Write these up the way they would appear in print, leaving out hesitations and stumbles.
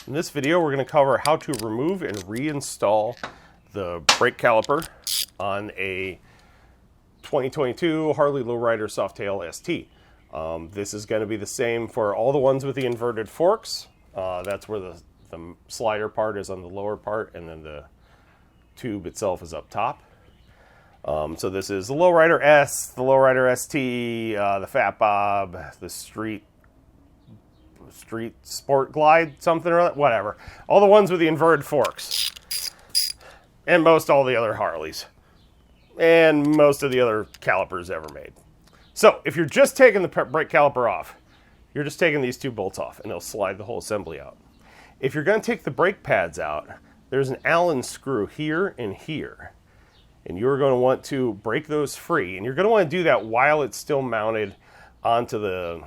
In this video, we're going to cover how to remove and reinstall the brake caliper on a 2022 Harley Lowrider Softail ST. This is going to be the same for all the ones with the inverted forks. That's where the slider part is on the lower part, and then the tube itself is up top. So this is the Lowrider S, the Lowrider ST, the Fat Bob, the Street Sport Glide, something or other, whatever. All the ones with the inverted forks. And most all the other Harleys. And most of the other calipers ever made. So if you're just taking the brake caliper off, you're just taking these two bolts off and they'll slide the whole assembly out. If you're going to take the brake pads out, there's an Allen screw here and here. And you're going to want to break those free. And you're going to want to do that while it's still mounted onto the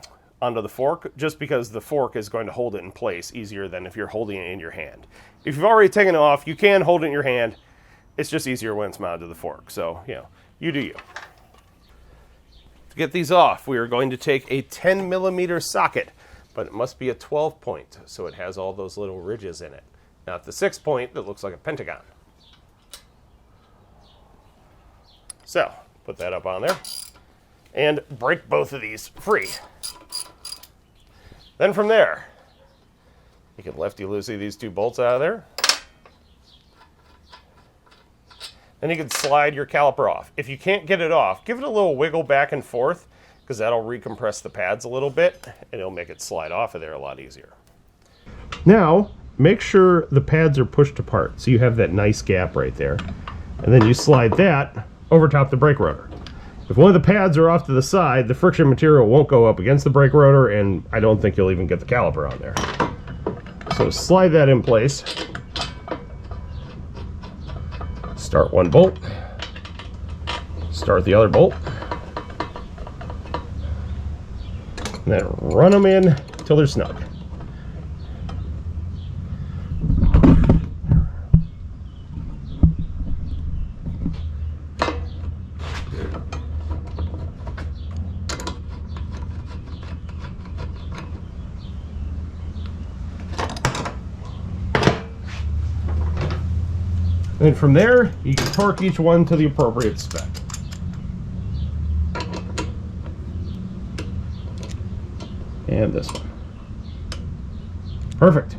fork, just because the fork is going to hold it in place easier than if you're holding it in your hand. If you've already taken it off, you can hold it in your hand. It's just easier when it's mounted to the fork. So, you do you. To get these off, we are going to take a 10 millimeter socket, but it must be a 12 point, so it has all those little ridges in it. Not the 6 point that looks like a pentagon. So, put that up on there and break both of these free. Then from there, you can lefty-loosey these two bolts out of there. Then you can slide your caliper off. If you can't get it off, give it a little wiggle back and forth, because that'll recompress the pads a little bit, and it'll make it slide off of there a lot easier. Now, make sure the pads are pushed apart, so you have that nice gap right there. And then you slide that over top the brake rotor. If one of the pads are off to the side, the friction material won't go up against the brake rotor, and I don't think you'll even get the caliper on there. So slide that in place. Start one bolt. Start the other bolt. And then run them in till they're snug. And from there, you can torque each one to the appropriate spec. And this one. Perfect.